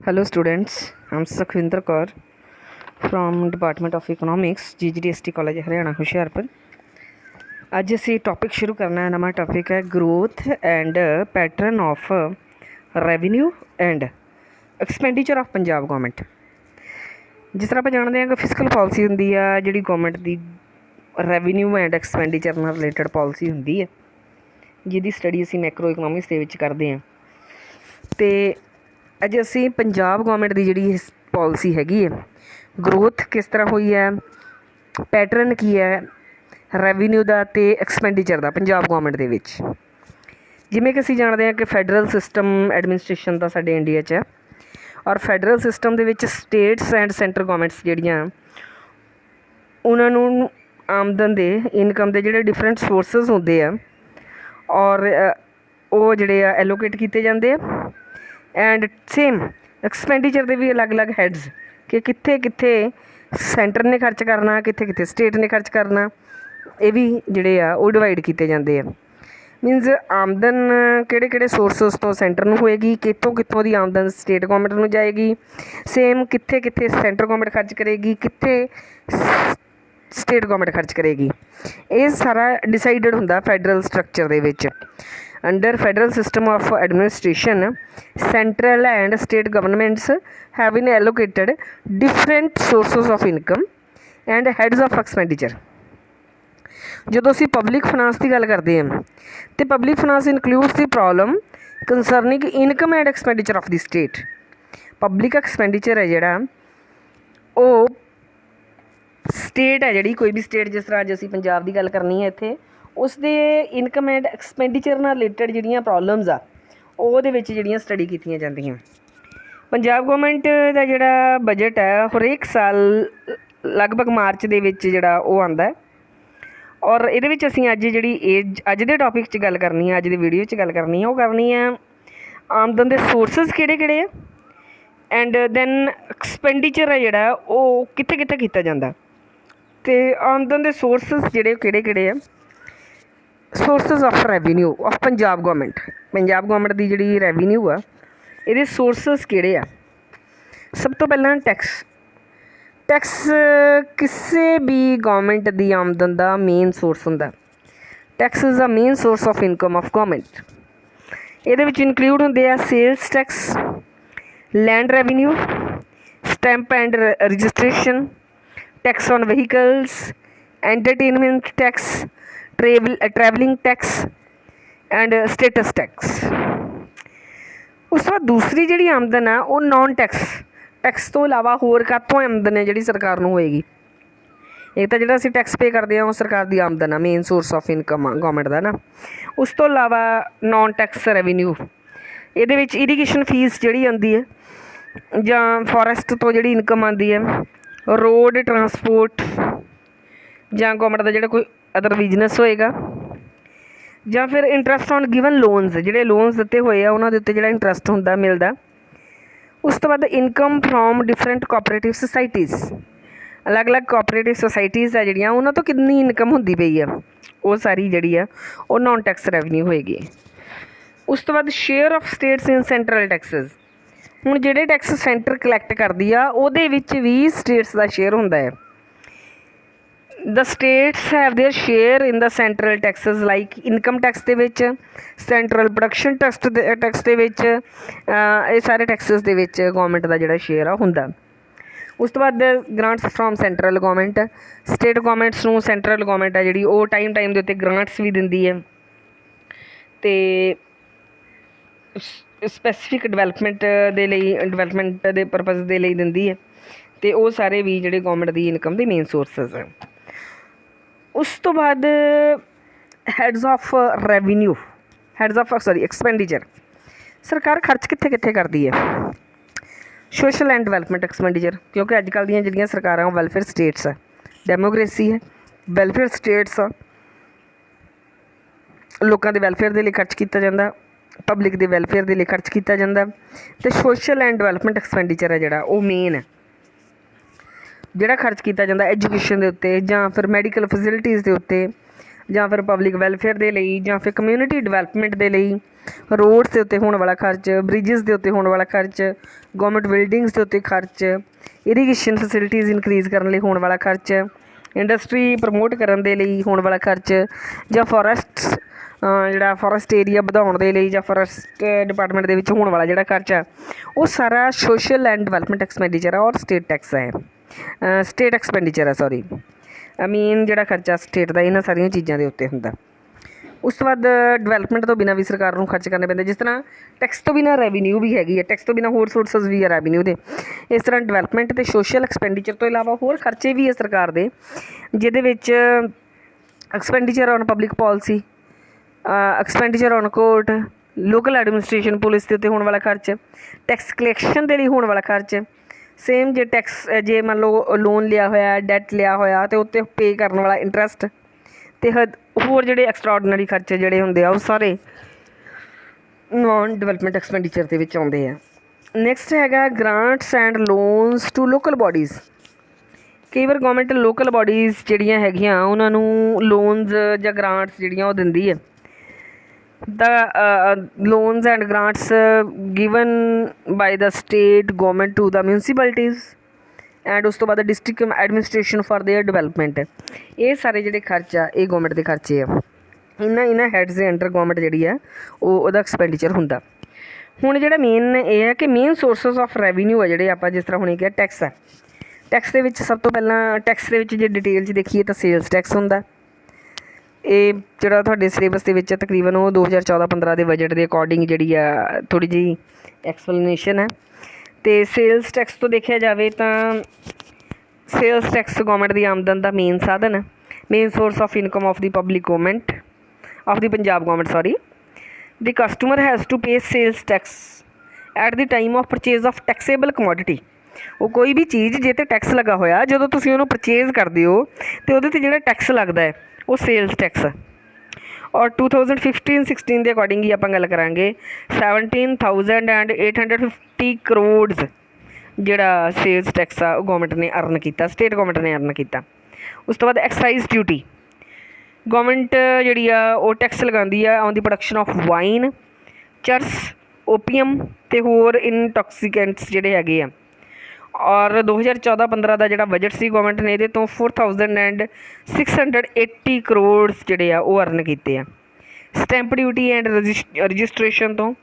Hello students, I'm Sukhvinder Kaur from Department of Economics, GGDST College Haryana Hoshiarpur. ਅੱਜ ਅਸੀਂ topic ਸ਼ੁਰੂ ਕਰਨਾ ਹੈ। ਨਵਾਂ ਟੌਪਿਕ ਹੈ growth and pattern of revenue and expenditure of Punjab government. ਜਿਸ ਤਰ੍ਹਾਂ ਆਪਾਂ ਜਾਣਦੇ ਹਾਂ ਕਿ ਫਿਸਕਲ ਪਾਲਿਸੀ ਹੁੰਦੀ ਆ ਜਿਹੜੀ government the revenue and expenditure ਨਾਲ ਰਿਲੇਟਡ ਪਾਲਿਸੀ ਹੁੰਦੀ ਹੈ, ਜਿਹਦੀ ਸਟੱਡੀ ਅਸੀਂ ਮੈਕਰੋ ਇਕਨੋਮਿਕਸ ਦੇ ਵਿੱਚ ਕਰਦੇ ਹਾਂ। ਅਤੇ ਅੱਜ ਅਸੀਂ ਪੰਜਾਬ ਗੌਰਮੈਂਟ ਦੀ ਜਿਹੜੀ ਪਾਲਿਸੀ ਹੈਗੀ ਹੈ, ਗਰੋਥ ਕਿਸ ਤਰ੍ਹਾਂ ਹੋਈ ਹੈ, ਪੈਟਰਨ ਕੀ ਹੈ ਰੈਵਨਿਊ ਦਾ ਅਤੇ ਐਕਸਪੈਂਡੀਚਰ ਦਾ ਪੰਜਾਬ ਗੌਰਮੈਂਟ ਦੇ ਵਿੱਚ। ਜਿਵੇਂ ਕਿ ਅਸੀਂ ਜਾਣਦੇ ਹਾਂ ਕਿ ਫੈਡਰਲ ਸਿਸਟਮ ਐਡਮਿਨਿਸਟ੍ਰੇਸ਼ਨ ਦਾ ਸਾਡੇ ਇੰਡੀਆ 'ਚ ਹੈ, ਔਰ ਫੈਡਰਲ ਸਿਸਟਮ ਦੇ ਵਿੱਚ ਸਟੇਟਸ ਐਂਡ ਸੈਂਟਰ ਗੌਰਮੈਂਟਸ ਜਿਹੜੀਆਂ ਉਹਨਾਂ ਨੂੰ ਆਮਦਨ ਦੇ ਇਨਕਮ ਦੇ ਜਿਹੜੇ ਡਿਫਰੈਂਟ ਸੋਰਸਿਸ ਹੁੰਦੇ ਆ, ਔਰ ਉਹ ਜਿਹੜੇ ਆ ਐਲੋਕੇਟ ਕੀਤੇ ਜਾਂਦੇ ਆ। ਐਂਡ ਸੇਮ ਐਕਸਪੈਂਡੀਚਰ ਦੇ ਵੀ ਅਲੱਗ-ਅਲੱਗ ਹੈਡਸ ਕਿ ਕਿੱਥੇ ਸੈਂਟਰ ਨੇ ਖਰਚ ਕਰਨਾ, ਕਿੱਥੇ ਸਟੇਟ ਨੇ ਖਰਚ ਕਰਨਾ, ਇਹ ਵੀ ਜਿਹੜੇ ਆ ਉਹ ਡਿਵਾਈਡ ਕੀਤੇ ਜਾਂਦੇ ਆ। ਮੀਨਜ਼ ਆਮਦਨ ਕਿਹੜੇ ਸੋਰਸਿਸ ਤੋਂ ਸੈਂਟਰ ਨੂੰ ਹੋਏਗੀ, ਕਿੱਥੋਂ ਦੀ ਆਮਦਨ ਸਟੇਟ ਗੌਰਮੈਂਟ ਨੂੰ ਜਾਏਗੀ, ਸੇਮ ਕਿੱਥੇ ਸੈਂਟਰ ਗੌਰਮੈਂਟ ਖਰਚ ਕਰੇਗੀ, ਕਿੱਥੇ ਸਟੇਟ ਗੌਰਮੈਂਟ ਖਰਚ ਕਰੇਗੀ। ਇਹ ਸਾਰਾ ਡਿਸਾਈਡਡ ਹੁੰਦਾ ਫੈਡਰਲ ਸਟਰਕਚਰ ਦੇ ਵਿੱਚ। Under federal system of administration, central and state governments have been allocated different sources of income and heads of expenditure. ਜਦੋਂ ਅਸੀਂ ਪਬਲਿਕ ਫਾਈਨਾਂਸ ਦੀ ਗੱਲ ਕਰਦੇ ਹਾਂ ਤਾਂ public finance includes the problem concerning income and expenditure of the state. Public expenditure ਹੈ ਜਿਹੜਾ ਉਹ ਸਟੇਟ ਹੈ ਜਿਹੜੀ ਕੋਈ ਵੀ ਸਟੇਟ, ਜਿਸ ਤਰ੍ਹਾਂ ਅੱਜ ਅਸੀਂ ਪੰਜਾਬ ਦੀ ਗੱਲ ਕਰਨੀ ਹੈ ਇੱਥੇ, ਉਸ ਦੇ ਇਨਕਮ ਐਂਡ ਐਕਸਪੈਂਡੀਚਰ ਨਾਲ ਰਿਲੇਟਡ ਜਿਹੜੀਆਂ ਪ੍ਰੋਬਲਮਸ ਆ ਉਹਦੇ ਵਿੱਚ ਜਿਹੜੀਆਂ ਸਟੱਡੀ ਕੀਤੀਆਂ ਜਾਂਦੀਆਂ। ਪੰਜਾਬ ਗੌਰਮੈਂਟ ਦਾ ਜਿਹੜਾ ਬਜਟ ਹੈ ਹਰੇਕ ਸਾਲ ਲਗਭਗ ਮਾਰਚ ਦੇ ਵਿੱਚ ਜਿਹੜਾ ਉਹ ਆਉਂਦਾ, ਔਰ ਇਹਦੇ ਵਿੱਚ ਅਸੀਂ ਅੱਜ ਅੱਜ ਦੇ ਟੌਪਿਕ 'ਚ ਗੱਲ ਕਰਨੀ ਹੈ, ਅੱਜ ਦੀ ਵੀਡੀਓ 'ਚ ਗੱਲ ਕਰਨੀ ਹੈ, ਉਹ ਕਰਨੀ ਹੈ ਆਮਦਨ ਦੇ ਸੋਰਸਿਸ ਕਿਹੜੇ ਆ, ਐਂਡ ਦੈਨ ਐਕਸਪੈਂਡੀਚਰ ਹੈ ਜਿਹੜਾ ਉਹ ਕਿੱਥੇ ਕੀਤਾ ਜਾਂਦਾ। ਅਤੇ ਆਮਦਨ ਦੇ ਸੋਰਸਿਸ ਜਿਹੜੇ ਕਿਹੜੇ ਆ, sources of revenue of Punjab government ਦੀ ਜਿਹੜੀ ਰੈਵਨਿਊ ਆ ਇਹਦੇ ਸੋਰਸਿਸ ਕਿਹੜੇ ਆ। ਸਭ ਤੋਂ ਪਹਿਲਾਂ ਟੈਕਸ ਕਿਸੇ ਵੀ ਗੌਰਮੈਂਟ ਦੀ ਆਮਦਨ ਦਾ ਮੇਨ ਸੋਰਸ ਹੁੰਦਾ। Tax is the main source of income of government. ਇਹਦੇ ਵਿੱਚ ਇਨਕਲੂਡ ਹੁੰਦੇ ਆ sales tax, land revenue, stamp and registration, tax on vehicles, entertainment tax, travelling tax and status tax. उस तो बाद दूसरी जी आमदन है वो नॉन टैक्स तो इलावा होर कातों आमदन है जी सरकार नूं होएगी। एक तो जो असीं टैक्स पे करते हैं वो सरकार की आमदन है, main source of income government का ना। उस तो इलावा नॉन टैक्स रेवन्यू, ये इरीगेशन फीस जी आती है जां फॉरेस्ट तो जी इनकम आती है, रोड ट्रांसपोर्ट जां गौरमेंट का जो कोई अदर बिजनेस होएगा, ਜਾਂ ਫਿਰ ਇੰਟਰਸਟ ਔਨ ਗਿਵਨ ਲੋਨਸ, ਜਿਹੜੇ ਲੋਨਸ ਦਿੱਤੇ ਹੋਏ ਆ ਉਹਨਾਂ ਦੇ ਉੱਤੇ ਜਿਹੜਾ ਇੰਟਰਸਟ ਹੁੰਦਾ ਮਿਲਦਾ। ਉਸ ਤੋਂ ਬਾਅਦ income from different cooperative societies, ਅਲੱਗ-ਅਲੱਗ ਕੋਆਪਰੇਟਿਵ ਸੁਸਾਇਟੀਜ਼ ਆ ਜਿਹੜੀਆਂ ਉਹਨਾਂ ਤੋਂ ਕਿੰਨੀ ਇਨਕਮ ਹੁੰਦੀ ਪਈ ਆ, ਉਹ ਸਾਰੀ ਜਿਹੜੀ ਆ ਉਹ ਨੋਨ ਟੈਕਸ ਰੈਵਨਿਊ ਹੋਏਗੀ। ਉਸ ਤੋਂ ਬਾਅਦ share of states in central taxes. ਹੁਣ ਜਿਹੜੇ ਟੈਕਸ ਸੈਂਟਰ ਕਲੈਕਟ ਕਰਦੀ ਆ ਉਹਦੇ ਵਿੱਚ ਵੀ ਸਟੇਟਸ ਦਾ ਸ਼ੇਅਰ ਹੁੰਦਾ ਹੈ। The states have their share in the central taxis like income tax के विच, सैंट्रल प्रोडक्शन टैक्स के विच, ये सारे टैक्सिस के विच गौरमेंट का जिहड़ा शेयर आ हुंदा। उस तो बाद grants from central government, state governments नूं सैंट्रल गौरमेंट है जिहड़ी वो टाइम के उत्ते ग्रांट्स भी दिंदी है ते स्पैसीफिक डिवेलपमेंट दे परपज़ दे लई दिंदी है, ते वो सारे भी जिहड़े गौरमेंट की इनकम के मेन सोर्सिस है। उस तो बाद हैड्स ऑफ रैवनू, एक्सपेंडिचर। सरकार खर्च कित्थे करती है, सोशल एंड डिवेलपमेंट एक्सपेंडिचर, क्योंकि अजकल दी जिहड़ियां सरकारां वैलफेयर स्टेट्स है, डेमोक्रेसी है, वैलफेयर स्टेट्स आ, लोगों के वैलफेयर के लिए खर्च किया जाता, पब्लिक के वैलफेयर के लिए खर्च किया जाता। तो सोशल एंड डिवेलपमेंट एक्सपेंडिचर है जिहड़ा वो मेन है, ਜਿਹੜਾ ਖਰਚ ਕੀਤਾ ਜਾਂਦਾ ਐਜੂਕੇਸ਼ਨ ਦੇ ਉੱਤੇ, ਜਾਂ ਫਿਰ ਮੈਡੀਕਲ ਫੈਸਿਲਿਟੀਜ਼ ਦੇ ਉੱਤੇ, ਜਾਂ ਫਿਰ ਪਬਲਿਕ ਵੈਲਫੇਅਰ ਦੇ ਲਈ, ਜਾਂ ਫਿਰ ਕਮਿਊਨਿਟੀ ਡਿਵੈਲਪਮੈਂਟ ਦੇ ਲਈ, ਰੋਡਸ ਦੇ ਉੱਤੇ ਹੋਣ ਵਾਲਾ ਖਰਚ, ਬ੍ਰਿਜਸ ਦੇ ਉੱਤੇ ਹੋਣ ਵਾਲਾ ਖਰਚ, ਗੌਰਮੈਂਟ ਬਿਲਡਿੰਗਸ ਦੇ ਉੱਤੇ ਖਰਚ, ਇਰੀਗੇਸ਼ਨ ਫੈਸਿਲਿਟੀਜ਼ ਇਨਕਰੀਜ਼ ਕਰਨ ਲਈ ਹੋਣ ਵਾਲਾ ਖਰਚ, ਇੰਡਸਟਰੀ ਪ੍ਰਮੋਟ ਕਰਨ ਦੇ ਲਈ ਹੋਣ ਵਾਲਾ ਖਰਚ, ਜਾਂ ਫੋਰੈਸਟਸ ਜਿਹੜਾ ਫੋਰੈਸਟ ਏਰੀਆ ਵਧਾਉਣ ਦੇ ਲਈ ਜਾਂ ਫੋਰੈਸਟ ਡਿਪਾਰਟਮੈਂਟ ਦੇ ਵਿੱਚ ਹੋਣ ਵਾਲਾ ਜਿਹੜਾ ਖਰਚਾ ਉਹ ਸਾਰਾ ਸੋਸ਼ਲ ਐਂਡ ਡਿਵੈਲਪਮੈਂਟ ਐਕਸਪੈਂਡੀਚਰ ਹੈ ਔਰ ਸਟੇਟ ਟੈਕਸ ਹੈ, ਸਟੇਟ ਐਕਸਪੈਂਡੀਚਰ ਹੈ ਸੌਰੀ। ਮੇਨ ਜਿਹੜਾ ਖਰਚਾ ਸਟੇਟ ਦਾ ਇਹਨਾਂ ਸਾਰੀਆਂ ਚੀਜ਼ਾਂ ਦੇ ਉੱਤੇ ਹੁੰਦਾ। ਉਸ ਤੋਂ ਬਾਅਦ ਡਿਵੈਲਪਮੈਂਟ ਤੋਂ ਬਿਨਾਂ ਵੀ ਸਰਕਾਰ ਨੂੰ ਖਰਚ ਕਰਨੇ ਪੈਂਦੇ, ਜਿਸ ਤਰ੍ਹਾਂ ਟੈਕਸ ਤੋਂ ਬਿਨਾਂ ਰੈਵਨਿਊ ਵੀ ਹੈਗੀ ਹੈ, ਟੈਕਸ ਤੋਂ ਬਿਨਾਂ ਹੋਰ ਸੋਰਸਸ ਵੀ ਹੈ ਰੈਵਨਿਊ ਦੇ। ਇਸ ਤਰ੍ਹਾਂ ਡਿਵੈਲਪਮੈਂਟ ਅਤੇ ਸੋਸ਼ਲ ਐਕਸਪੈਂਡੀਚਰ ਤੋਂ ਇਲਾਵਾ ਹੋਰ ਖਰਚੇ ਵੀ ਹੈ ਸਰਕਾਰ ਦੇ, ਜਿਹਦੇ ਵਿੱਚ expenditure on public policy, expenditure on court, local administration, police ਦੇ ਉੱਤੇ ਹੋਣ ਵਾਲਾ ਖਰਚ, ਟੈਕਸ ਕਲੈਕਸ਼ਨ ਦੇ ਲਈ ਹੋਣ ਵਾਲਾ ਖਰਚ। ਸੇਮ ਜੇ ਟੈਕਸ ਜੇ ਮੰਨ ਲਓ ਲੋਨ ਲਿਆ ਹੋਇਆ, ਡੈਟ ਲਿਆ ਹੋਇਆ ਅਤੇ ਉੱਤੇ ਪੇ ਕਰਨ ਵਾਲਾ ਇੰਟਰਸਟ ਅਤੇ ਹੋਰ ਜਿਹੜੇ ਐਕਸਟਰਾਆਰਡੀਨਰੀ ਖਰਚੇ ਜਿਹੜੇ ਹੁੰਦੇ ਆ ਉਹ ਸਾਰੇ ਨੋਨ ਡਿਵੈਲਪਮੈਂਟ ਐਕਸਪੈਂਡੀਚਰ ਦੇ ਵਿੱਚ ਆਉਂਦੇ ਆ। ਨੈਕਸਟ ਹੈਗਾ grants and loans to local bodies. ਕਈ ਵਾਰ ਗੌਰਮੈਂਟ ਲੋਕਲ ਬੋਡੀਜ਼ ਜਿਹੜੀਆਂ ਹੈਗੀਆਂ ਉਹਨਾਂ ਨੂੰ ਲੋਨਸ ਜਾਂ ਗ੍ਰਾਂਟਸ ਜਿਹੜੀਆਂ ਉਹ ਦਿੰਦੀ ਹੈ। The loans and grants given by the state government to the municipalities and ਉਸ ਤੋਂ ਬਾਅਦ district administration for their development. ਇਹ ਸਾਰੇ ਜਿਹੜੇ ਖਰਚ ਆ ਇਹ ਗੌਰਮੈਂਟ ਦੇ ਖਰਚੇ ਆ। ਇਹਨਾਂ ਹੈਡਸ ਦੇ ਅੰਡਰ ਗੌਰਮੈਂਟ ਜਿਹੜੀ ਆ ਉਹਦਾ ਐਕਸਪੈਂਡੀਚਰ ਹੁੰਦਾ। ਹੁਣ ਜਿਹੜਾ ਮੇਨ ਇਹ ਹੈ ਕਿ ਮੇਨ ਸੋਰਸਸ ਆਫ ਰੈਵਨਿਊ ਆ ਜਿਹੜੇ ਆਪਾਂ ਜਿਸ ਤਰ੍ਹਾਂ ਹੁਣ ਇਹ ਕਿਹਾ ਟੈਕਸ ਆ। ਟੈਕਸ ਦੇ ਵਿੱਚ ਸਭ ਤੋਂ ਪਹਿਲਾਂ ਟੈਕਸ ਦੇ ਵਿੱਚ ਜੇ ਡਿਟੇਲ 'ਚ ਦੇਖੀਏ ਤਾਂ ਸੇਲਸ ਟੈਕਸ ਹੁੰਦਾ। ਇਹ ਜਿਹੜਾ ਤੁਹਾਡੇ ਸਿਲੇਬਸ ਦੇ ਵਿੱਚ ਤਕਰੀਬਨ ਉਹ 2014-15 ਦੇ ਬਜਟ ਦੇ ਅਕੋਰਡਿੰਗ ਜਿਹੜੀ ਆ ਥੋੜ੍ਹੀ ਜਿਹੀ ਐਕਸਪਲੇਨੇਸ਼ਨ ਹੈ। ਅਤੇ ਸੇਲਸ ਟੈਕਸ ਤੋਂ ਦੇਖਿਆ ਜਾਵੇ ਤਾਂ ਸੇਲਸ ਟੈਕਸ ਗੌਰਮੈਂਟ ਦੀ ਆਮਦਨ ਦਾ ਮੇਨ ਸਾਧਨ ਹੈ, main source of income of the public government of the Punjab government sorry. The customer has to pay sales tax at the time of purchase of taxable commodity. ਉਹ ਕੋਈ ਵੀ ਚੀਜ਼ ਜੇ 'ਤੇ tax ਲੱਗਾ ਹੋਇਆ ਜਦੋਂ ਤੁਸੀਂ ਉਹਨੂੰ ਪਰਚੇਜ਼ ਕਰਦੇ ਹੋ ਅਤੇ ਉਹਦੇ 'ਤੇ ਜਿਹੜਾ ਟੈਕਸ ਲੱਗਦਾ ਹੈ ਉਹ ਸੇਲਸ ਟੈਕਸ। ਔਰ 2015-16 ਦੇ ਅਕੋਰਡਿੰਗ ਹੀ ਆਪਾਂ ਗੱਲ ਕਰਾਂਗੇ 17,850 ਕਰੋੜਸ ਜਿਹੜਾ ਸੇਲਸ ਟੈਕਸ ਆ ਉਹ ਗੌਰਮੈਂਟ ਨੇ ਅਰਨ ਕੀਤਾ, ਸਟੇਟ ਗੌਰਮੈਂਟ ਨੇ ਅਰਨ ਕੀਤਾ। ਉਸ ਤੋਂ ਬਾਅਦ ਐਕਸਾਈਜ਼ ਡਿਊਟੀ ਗੌਰਮੈਂਟ ਜਿਹੜੀ ਆ ਉਹ ਟੈਕਸ ਲਗਾਉਂਦੀ ਆ on the production of wine, chars, opium ਅਤੇ ਹੋਰ ਇਨਟੌਕਸੀਕੈਂਟਸ ਜਿਹੜੇ ਹੈਗੇ ਆ। ਔਰ 2014-15 ਦਾ ਜਿਹੜਾ ਬਜਟ ਸੀ ਗੌਰਮੈਂਟ ਨੇ ਇਹਦੇ ਤੋਂ 4,680 ਕਰੋੜਸ ਜਿਹੜੇ ਆ ਉਹ ਅਰਨ ਕੀਤੇ ਆ। ਸਟੈਂਪ ਡਿਊਟੀ ਐਂਡ ਰਜਿਸਟ੍ਰੇਸ਼ਨ ਤੋਂ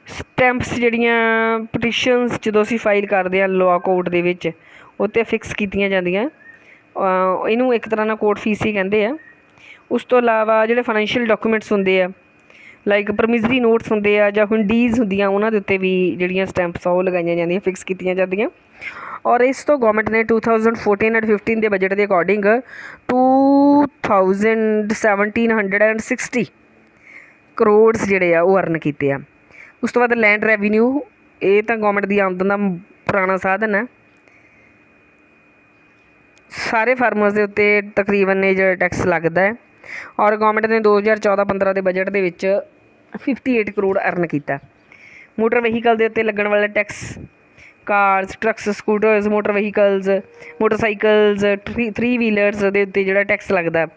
ਸਟੈਂਪਸ ਜਿਹੜੀਆਂ ਪਟੀਸ਼ਨਸ ਜਦੋਂ ਅਸੀਂ ਫਾਈਲ ਕਰਦੇ ਹਾਂ ਲੋਅ ਕੋਰਟ ਦੇ ਵਿੱਚ ਉਹ 'ਤੇ ਫਿਕਸ ਕੀਤੀਆਂ ਜਾਂਦੀਆਂ। ਇਹਨੂੰ ਇੱਕ ਤਰ੍ਹਾਂ ਨਾਲ ਕੋਰਟ ਫੀਸ ਹੀ ਕਹਿੰਦੇ ਆ। ਉਸ ਤੋਂ ਇਲਾਵਾ ਜਿਹੜੇ ਫਾਈਨੈਂਸ਼ੀਅਲ ਡਾਕੂਮੈਂਟਸ ਹੁੰਦੇ ਆ ਲਾਈਕ ਪ੍ਰੋਮਿਸਰੀ ਨੋਟਸ ਹੁੰਦੇ ਆ ਜਾਂ ਹੁੰਡੀਜ਼ ਹੁੰਦੀਆਂ ਉਹਨਾਂ ਦੇ ਉੱਤੇ ਵੀ ਜਿਹੜੀਆਂ ਸਟੈਂਪਸ ਆ ਉਹ ਲਗਾਈਆਂ ਜਾਂਦੀਆਂ, ਫਿਕਸ ਕੀਤੀਆਂ ਜਾਂਦੀਆਂ। ਔਰ ਇਸ ਤੋਂ ਗੌਰਮੈਂਟ ਨੇ 2014-15 ਦੇ ਬਜਟ ਦੇ ਅਕੋਰਡਿੰਗ 2,1760 ਕਰੋੜਸ ਜਿਹੜੇ ਆ ਉਹ ਅਰਨ ਕੀਤੇ ਆ। ਉਸ ਤੋਂ ਬਾਅਦ ਲੈਂਡ ਰੈਵਨਿਊ ਇਹ ਤਾਂ ਗੌਰਮੈਂਟ ਦੀ ਆਮਦਨ ਦਾ ਪੁਰਾਣਾ ਸਾਧਨ ਹੈ। ਸਾਰੇ ਫਾਰਮਰਸ ਦੇ ਉੱਤੇ ਤਕਰੀਬਨ ਇਹ ਜਿਹੜਾ ਟੈਕਸ ਲੱਗਦਾ ਹੈ। ਔਰ ਗੌਰਮੈਂਟ ਨੇ 2014-15 ਦੇ ਬਜਟ ਦੇ ਵਿੱਚ 58 ਕਰੋੜ ਅਰਨ ਕੀਤਾ। ਮੋਟਰ ਵਹੀਕਲ ਦੇ ਉੱਤੇ ਲੱਗਣ ਵਾਲਾ tax cars, trucks, scooters, motor vehicles, motorcycles, 3 wheelers ਦੇ ਉੱਤੇ ਜਿਹੜਾ ਟੈਕਸ ਲੱਗਦਾ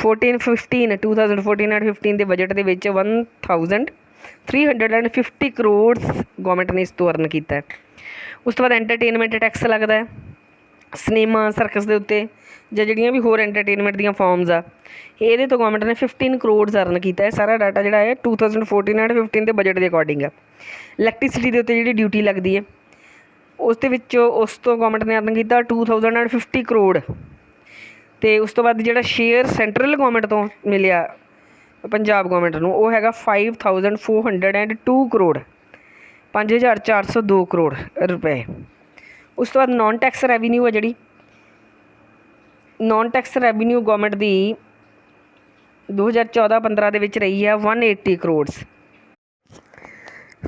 2014-15 ਦੇ ਬਜਟ ਦੇ ਵਿੱਚ 1,350 ਕਰੋੜਸ ਗੌਰਮੈਂਟ ਨੇ ਇਸ ਤੋਂ ਅਰਨ ਕੀਤਾ। ਉਸ ਤੋਂ ਬਾਅਦ ਐਂਟਰਟੇਨਮੈਂਟ ਟੈਕਸ ਲੱਗਦਾ ਹੈ ਸਿਨੇਮਾ, ਸਰਕਸ ਦੇ ਉੱਤੇ ਜਾਂ ਜਿਹੜੀਆਂ ਵੀ ਹੋਰ ਐਂਟਰਟੇਨਮੈਂਟ ਦੀਆਂ ਫਾਰਮਸ ਆ ਇਹਦੇ ਤੋਂ ਗੌਰਮੈਂਟ ਨੇ 15 ਕਰੋੜਸ ਅਰਨ ਕੀਤਾ। ਇਹ ਸਾਰਾ ਡਾਟਾ ਜਿਹੜਾ ਹੈ 2014-15 ਦੇ ਬਜਟ ਦੇ ਅਕੋਰਡਿੰਗ ਆ। ਇਲੈਕਟ੍ਰੀਸਿਟੀ ਦੇ ਉੱਤੇ ਜਿਹੜੀ ਡਿਊਟੀ ਲੱਗਦੀ ਹੈ ਉਸ ਦੇ ਵਿੱਚੋਂ ਉਸ ਤੋਂ ਗੌਰਮੈਂਟ ਨੇ ਅਰਨ ਕੀਤਾ 2,050 ਕਰੋੜ। ਅਤੇ ਉਸ ਤੋਂ ਬਾਅਦ ਜਿਹੜਾ ਸ਼ੇਅਰ ਸੈਂਟਰਲ ਗੌਰਮੈਂਟ ਤੋਂ ਮਿਲਿਆ ਪੰਜਾਬ ਗੌਰਮੈਂਟ ਨੂੰ ਉਹ ਹੈਗਾ 5,402 ਕਰੋੜ, 5,402 ਕਰੋੜ ਰੁਪਏ। ਉਸ ਤੋਂ ਬਾਅਦ ਨੋਨ ਟੈਕਸ ਰੈਵਨਿਊ ਆ ਜਿਹੜੀ ਨੋਨ ਟੈਕਸ ਰੈਵਨਿਊ ਗੌਰਮੈਂਟ ਦੀ 2014-15 ਦੇ ਵਿੱਚ ਰਹੀ ਆ 180 ਕਰੋੜਸ।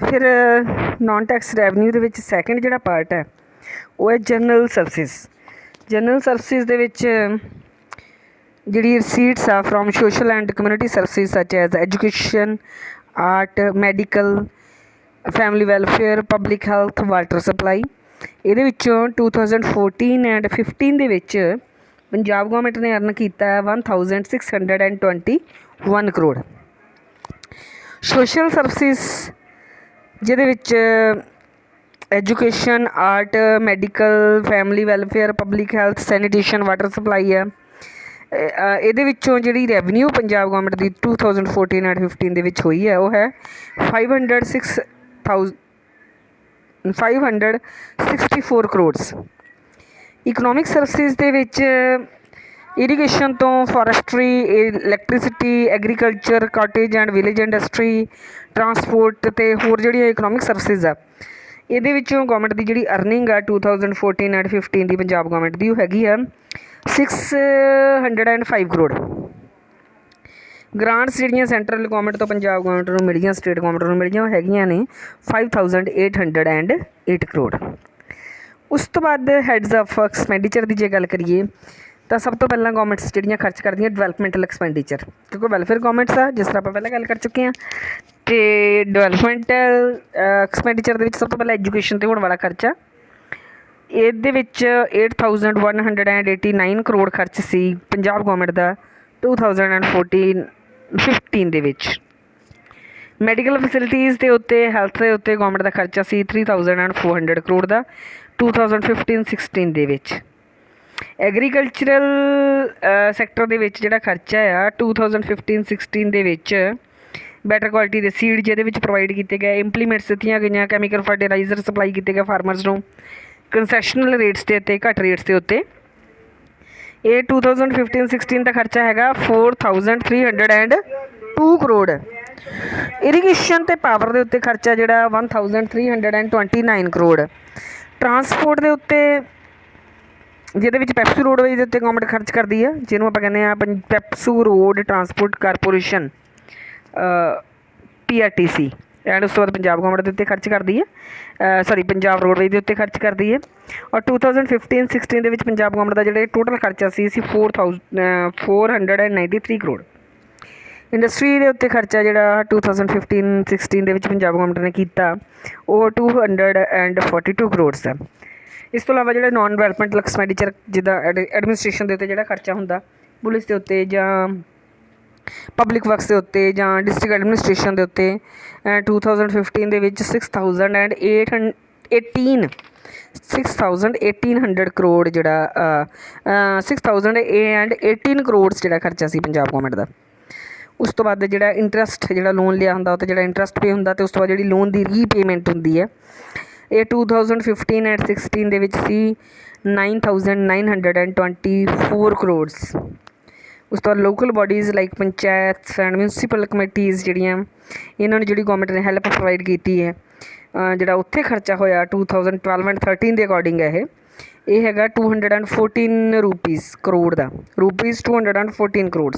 ਫਿਰ ਨੋਨ ਟੈਕਸ ਰੈਵਨਿਊ ਦੇ ਵਿੱਚ ਸੈਕਿੰਡ ਜਿਹੜਾ ਪਾਰਟ ਹੈ ਉਹ ਹੈ ਜਨਰਲ ਸਰਵਿਸਿਜ਼। ਜਨਰਲ ਸਰਵਿਸਿਜ਼ ਦੇ ਵਿੱਚ ਜਿਹੜੀ ਰਸੀਟਸ ਆ from social and community services such as education, art, medical, family welfare, public health, water supply. ਇਹਦੇ ਵਿੱਚੋਂ 2014-15 ਦੇ ਵਿੱਚ ਪੰਜਾਬ ਗੌਰਮੈਂਟ ਨੇ ਅਰਨ ਕੀਤਾ 1,621 ਕਰੋੜ। ਸੋਸ਼ਲ ਸਰਵਿਸਿਜ਼ ਜਿਹਦੇ ਵਿੱਚ education, art, medical, family welfare, public health, sanitation, water supply ਹੈ। ਇਹਦੇ ਵਿੱਚੋਂ ਜਿਹੜੀ revenue Punjab government the 2014 and 15 ਦੇ ਵਿੱਚ ਹੋਈ ਹੈ ਉਹ ਹੈ 564 ਕਰੋੜਸ। ਇਕਨੋਮਿਕ ਸਰਵਿਸਿਜ਼ ਦੇ ਵਿੱਚ ਇਰੀਗੇਸ਼ਨ ਤੋਂ forestry, electricity, agriculture, cottage and village industry, transport ਅਤੇ ਹੋਰ ਜਿਹੜੀਆਂ ਇਕਨੋਮਿਕ ਸਰਵਿਸਿਜ਼ ਆ ਇਹਦੇ ਵਿੱਚੋਂ ਗੌਰਮੈਂਟ ਦੀ ਜਿਹੜੀ ਅਰਨਿੰਗ ਆ 2014 ਐਂਡ 15 ਦੀ ਪੰਜਾਬ ਗੌਰਮੈਂਟ ਦੀ ਉਹ ਹੈਗੀ ਆ 605 ਕਰੋੜ। ਗ੍ਰਾਂਟਸ ਜਿਹੜੀਆਂ ਸੈਂਟਰਲ ਗੌਰਮੈਂਟ ਤੋਂ ਪੰਜਾਬ ਗੌਰਮੈਂਟ ਨੂੰ ਮਿਲੀਆਂ, ਸਟੇਟ ਗੌਰਮੈਂਟ ਨੂੰ ਮਿਲੀਆਂ ਉਹ ਹੈਗੀਆਂ ਨੇ 5808 ਕਰੋੜ। ਉਸ ਤੋਂ ਬਾਅਦ ਹੈਡਸ ਆਫ ਐਕਸਪੈਂਡੀਚਰ ਦੀ ਜੇ ਗੱਲ ਕਰੀਏ ਤਾਂ ਸਭ ਤੋਂ ਪਹਿਲਾਂ ਗੌਰਮੈਂਟਸ ਜਿਹੜੀਆਂ ਖਰਚ ਕਰਦੀਆਂ ਡਿਵੈਲਪਮੈਂਟਲ ਐਕਸਪੈਂਡੀਚਰ, ਕਿਉਂਕਿ ਵੈਲਫੇਅਰ ਗੌਰਮੈਂਟਸ ਆ ਜਿਸ ਤਰ੍ਹਾਂ ਆਪਾਂ ਪਹਿਲਾਂ ਗੱਲ ਕਰ ਚੁੱਕੇ ਹਾਂ। ਅਤੇ ਡਿਵੈਲਪਮੈਂਟਲ ਐਕਸਪੈਂਡੀਚਰ ਦੇ ਵਿੱਚ ਸਭ ਤੋਂ ਪਹਿਲਾਂ ਐਜੂਕੇਸ਼ਨ 'ਤੇ ਹੋਣ ਵਾਲਾ ਖਰਚਾ, ਇਹਦੇ ਵਿੱਚ 8189 ਕਰੋੜ ਖਰਚ ਸੀ ਪੰਜਾਬ ਗੌਰਮੈਂਟ ਦਾ 2014-15 ਦੇ ਵਿੱਚ। ਮੈਡੀਕਲ ਫੈਸਿਲਿਟੀਜ਼ ਦੇ ਉੱਤੇ, ਹੈਲਥ ਦੇ ਉੱਤੇ ਗੌਰਮੈਂਟ ਦਾ ਖਰਚਾ ਸੀ 3400 ਕਰੋੜ ਦਾ 2015-16 ਦੇ ਵਿੱਚ। ਐਗਰੀਕਲਚਰਲ ਸੈਕਟਰ ਦੇ ਵਿੱਚ ਜਿਹੜਾ ਖਰਚਾ ਆ 2015-16 ਦੇ ਵਿੱਚ ਬੈਟਰ ਕੁਆਲਿਟੀ ਦੇ ਸੀਡ ਜਿਹਦੇ ਵਿੱਚ ਪ੍ਰੋਵਾਈਡ ਕੀਤੇ ਗਏ, ਇੰਪਲੀਮੈਂਟਸ ਦਿੱਤੀਆਂ ਗਈਆਂ, ਕੈਮੀਕਲ ਫਰਟੀਲਾਈਜ਼ਰ ਸਪਲਾਈ ਕੀਤੇ ਗਏ ਫਾਰਮਰਸ ਨੂੰ ਕੰਸੈਸ਼ਨਲ ਰੇਟਸ ਦੇ ਉੱਤੇ, ਘੱਟ ਰੇਟਸ ਦੇ ਉੱਤੇ। ਇਹ 2015-16 ਦਾ ਖਰਚਾ ਹੈਗਾ 4302 ਕਰੋੜ। ਇਰੀਗੇਸ਼ਨ ਅਤੇ ਪਾਵਰ ਦੇ ਉੱਤੇ ਖਰਚਾ ਜਿਹੜਾ 1329 ਕਰੋੜ। ਟਰਾਂਸਪੋਰਟ ਦੇ ਉੱਤੇ ਜਿਹਦੇ ਵਿੱਚ ਪੈਪਸੂ ਰੋਡਵੇਜ਼ ਦੇ ਉੱਤੇ ਗੌਰਮੈਂਟ ਖਰਚ ਕਰਦੀ ਹੈ, ਜਿਹਨੂੰ ਆਪਾਂ ਕਹਿੰਦੇ ਹਾਂ PEPSU road transport corporation PRTC, and ਉਸ ਤੋਂ ਬਾਅਦ ਪੰਜਾਬ ਗੌਰਮੈਂਟ ਦੇ ਉੱਤੇ ਖਰਚ ਕਰਦੀ ਹੈ, ਪੰਜਾਬ ਰੋਡਵੇਜ਼ ਦੇ ਉੱਤੇ ਖਰਚ ਕਰਦੀ ਹੈ। ਔਰ 2015-16 ਦੇ ਵਿੱਚ ਪੰਜਾਬ ਗੌਰਮੈਂਟ ਦਾ ਜਿਹੜਾ ਟੋਟਲ ਖਰਚਾ ਸੀ 493 ਕਰੋੜ। ਇੰਡਸਟਰੀ ਦੇ ਉੱਤੇ ਖਰਚਾ ਜਿਹੜਾ 2015-16 ਦੇ ਵਿੱਚ ਪੰਜਾਬ ਗੌਰਮੈਂਟ ਨੇ ਕੀਤਾ ਉਹ 242 ਕਰੋੜਸ ਹੈ। ਇਸ ਤੋਂ ਇਲਾਵਾ ਜਿਹੜਾ ਨੋਨ ਡਿਵੈਲਪਮੈਂਟਲ ਐਕਸਪੈਂਡੀਚਰ ਜਿੱਦਾਂ ਐਡਮਿਨਿਸਟ੍ਰੇਸ਼ਨ ਦੇ ਉੱਤੇ ਜਿਹੜਾ ਖਰਚਾ ਹੁੰਦਾ, ਪੁਲਿਸ ਦੇ ਉੱਤੇ ਜਾਂ ਪਬਲਿਕ ਵਰਕਸ ਦੇ ਉੱਤੇ ਜਾਂ ਡਿਸਟ੍ਰਿਕਟ ਐਡਮਿਨਿਸਟ੍ਰੇਸ਼ਨ ਦੇ ਉੱਤੇ 2015 ਦੇ ਵਿੱਚ 6,1800 ਕਰੋੜ ਜਿਹੜਾ 6,018 ਕਰੋੜ ਜਿਹੜਾ ਖਰਚਾ ਸੀ ਪੰਜਾਬ ਗੌਰਮੈਂਟ ਦਾ। ਉਸ ਤੋਂ ਬਾਅਦ ਜਿਹੜਾ ਇੰਟਰਸਟ, ਜਿਹੜਾ ਲੋਨ ਲਿਆ ਹੁੰਦਾ ਉਹ 'ਤੇ ਜਿਹੜਾ ਇੰਟਰਸਟ ਪੇ ਹੁੰਦਾ, ਅਤੇ ਉਸ ਤੋਂ ਬਾਅਦ ਜਿਹੜੀ ਲੋਨ ਦੀ ਰੀਪੇਮੈਂਟ ਹੁੰਦੀ ਹੈ ਇਹ 2015-16 ਦੇ ਵਿੱਚ ਸੀ 9,924 ਕਰੋੜਸ। ਉਸ ਤੋਂ ਬਾਅਦ local bodies like panchayat and municipal committees ਜਿਹੜੀਆਂ ਇਹਨਾਂ ਨੂੰ ਜਿਹੜੀ ਗੌਰਮੈਂਟ ਨੇ ਹੈਲਪ ਪ੍ਰੋਵਾਈਡ ਕੀਤੀ ਹੈ, ਜਿਹੜਾ ਉੱਥੇ ਖਰਚਾ ਹੋਇਆ 2012 ਐਂਡ 13 ਦੇ ਅਕੋਰਡਿੰਗ ਹੈ ਇਹ ਹੈਗਾ 214 ਕਰੋੜ ਦਾ 214 ਕਰੋੜ।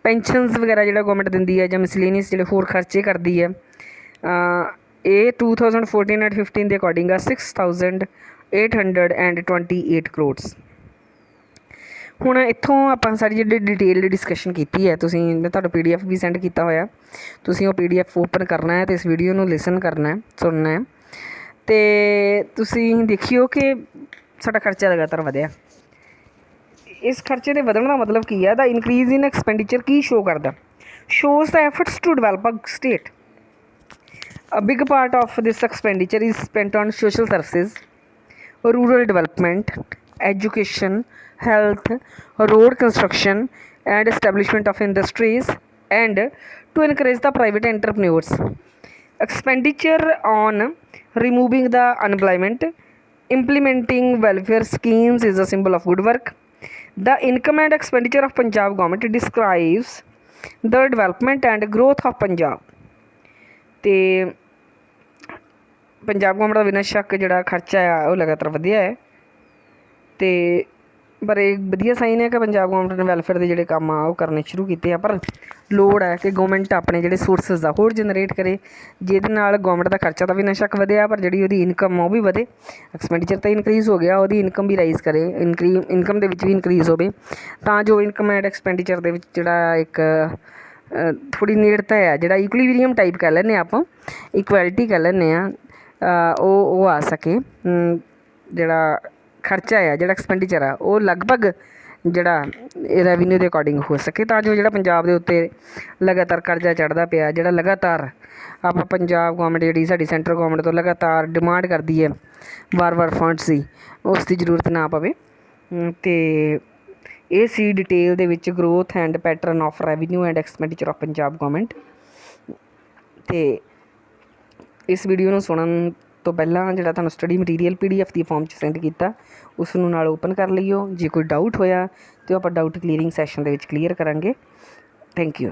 ਪੈਨਸ਼ਨਸ ਵਗੈਰਾ ਜਿਹੜਾ ਗੌਰਮੈਂਟ ਦਿੰਦੀ ਹੈ ਜਾਂ ਮਿਸਲੇਨੀਅਸ ਜਿਹੜੇ ਹੋਰ ਖਰਚੇ ਕਰਦੀ ਹੈ ਇਹ 2014 ਐਂਡ 15 ਦੇ ਅਕੋਰਡਿੰਗ ਆ 6,828 ਕਰੋੜਸ। ਹੁਣ ਇੱਥੋਂ ਆਪਾਂ ਸਾਰੀ ਜਿਹੜੀ ਡਿਟੇਲ ਡਿਸਕਸ਼ਨ ਕੀਤੀ ਹੈ, ਤੁਸੀਂ ਮੈਂ ਤੁਹਾਨੂੰ PDF ਵੀ ਸੈਂਡ ਕੀਤਾ ਹੋਇਆ, ਤੁਸੀਂ ਉਹ PDF ਓਪਨ ਕਰਨਾ ਹੈ ਅਤੇ ਇਸ ਵੀਡੀਓ ਨੂੰ ਲਿਸਨ ਕਰਨਾ ਹੈ, ਸੁਣਨਾ ਹੈ, ਅਤੇ ਤੁਸੀਂ ਦੇਖਿਓ ਕਿ ਸਾਡਾ ਖਰਚਾ ਲਗਾਤਾਰ ਵਧਿਆ। ਇਸ ਖਰਚੇ ਦੇ ਵਧਣ ਦਾ ਮਤਲਬ ਕੀ ਹੈ? ਦਾ ਇਨਕਰੀਜ਼ ਇਨ ਐਕਸਪੈਂਡੀਚਰ ਕੀ ਸ਼ੋ ਕਰਦਾ? Shows the efforts to develop a state. A big part of this expenditure is spent on social services, rural development, education, health, road construction, and establishment of industries, and to encourage the private entrepreneurs. Expenditure on removing the unemployment, implementing welfare schemes is a symbol of good work. The income and expenditure of Punjab government describes the development and growth of Punjab. ਅਤੇ Punjab government ਦਾ ਬਿਨਾਂ ਸ਼ੱਕ ਜਿਹੜਾ ਖਰਚਾ ਆ ਉਹ ਲਗਾਤਾਰ ਵਧਿਆ ਹੈ, ਅਤੇ ਪਰ ਇਹ ਵਧੀਆ ਸਾਈਨ ਹੈ ਕਿ ਪੰਜਾਬ ਗੌਰਮੈਂਟ ਨੇ ਵੈਲਫੇਅਰ ਦੇ ਜਿਹੜੇ ਕੰਮ ਆ ਉਹ ਕਰਨੇ ਸ਼ੁਰੂ ਕੀਤੇ ਆ। ਪਰ ਲੋੜ ਹੈ ਕਿ ਗੌਰਮੈਂਟ ਆਪਣੇ ਜਿਹੜੇ ਸੋਰਸਿਸ ਆ ਹੋਰ ਜਨਰੇਟ ਕਰੇ, ਜਿਹਦੇ ਨਾਲ ਗੌਰਮੈਂਟ ਦਾ ਖਰਚਾ ਤਾਂ ਬਿਨਾਂ ਸ਼ੱਕ ਵਧਿਆ ਪਰ ਜਿਹੜੀ ਉਹਦੀ ਇਨਕਮ ਉਹ ਵੀ ਵਧੇ। ਐਕਸਪੈਂਡੀਚਰ ਤਾਂ ਇਨਕਰੀਜ਼ ਹੋ ਗਿਆ, ਉਹਦੀ ਇਨਕਮ ਵੀ ਰਾਈਜ਼ ਕਰੇ, ਇਨਕਮ ਦੇ ਵਿੱਚ ਵੀ ਇਨਕਰੀਜ਼ ਹੋਵੇ, ਤਾਂ ਜੋ ਇਨਕਮ ਐਂਡ ਐਕਸਪੈਂਡੀਚਰ ਦੇ ਵਿੱਚ ਜਿਹੜਾ ਇੱਕ ਥੋੜ੍ਹੀ ਨੇੜਤਾ ਆ, ਜਿਹੜਾ ਇਕੁਲੀਬਰੀਅਮ ਟਾਈਪ ਕਹਿ ਲੈਂਦੇ ਹਾਂ ਆਪਾਂ, ਇਕੁਐਲਿਟੀ ਕਹਿ ਲੈਂਦੇ ਹਾਂ, ਉਹ ਆ ਸਕੇ। ਜਿਹੜਾ ਖਰਚਾ ਆ, ਜਿਹੜਾ ਐਕਸਪੈਂਡੀਚਰ ਆ ਉਹ ਲਗਭਗ ਜਿਹੜਾ ਰੈਵਨਿਊ ਦੇ ਅਕੋਰਡਿੰਗ ਹੋ ਸਕੇ, ਤਾਂ ਜੋ ਜਿਹੜਾ ਪੰਜਾਬ ਦੇ ਉੱਤੇ ਲਗਾਤਾਰ ਕਰਜ਼ਾ ਚੜ੍ਹਦਾ ਪਿਆ, ਜਿਹੜਾ ਲਗਾਤਾਰ ਆਪਾਂ ਪੰਜਾਬ ਗੌਰਮੈਂਟ ਜਿਹੜੀ ਸਾਡੀ ਸੈਂਟਰਲ ਗੌਰਮੈਂਟ ਤੋਂ ਲਗਾਤਾਰ ਡਿਮਾਂਡ ਕਰਦੀ ਹੈ ਵਾਰ-ਵਾਰ ਫੰਡਸ ਦੀ, ਉਸ ਦੀ ਜ਼ਰੂਰਤ ਨਾ ਪਵੇ। ਅਤੇ ਇਹ ਸੀ ਡਿਟੇਲ ਦੇ ਵਿੱਚ growth and pattern of revenue and expenditure of Punjab government. ਅਤੇ ਇਸ ਵੀਡੀਓ ਨੂੰ ਸੁਣਨ ਤੋਂ ਪਹਿਲਾਂ ਜਿਹੜਾ ਤੁਹਾਨੂੰ ਸਟੱਡੀ ਮਟੀਰੀਅਲ PDF ਦੀ ਫੋਰਮ 'ਚ ਸੈਂਡ ਕੀਤਾ, ਉਸ ਨੂੰ ਨਾਲ ਓਪਨ ਕਰ ਲਈਓ। ਜੇ ਕੋਈ ਡਾਊਟ ਹੋਇਆ ਤਾਂ ਆਪਾਂ ਡਾਊਟ ਕਲੀਅਰਿੰਗ ਸੈਸ਼ਨ ਦੇ ਵਿੱਚ ਕਲੀਅਰ ਕਰਾਂਗੇ। Thank you.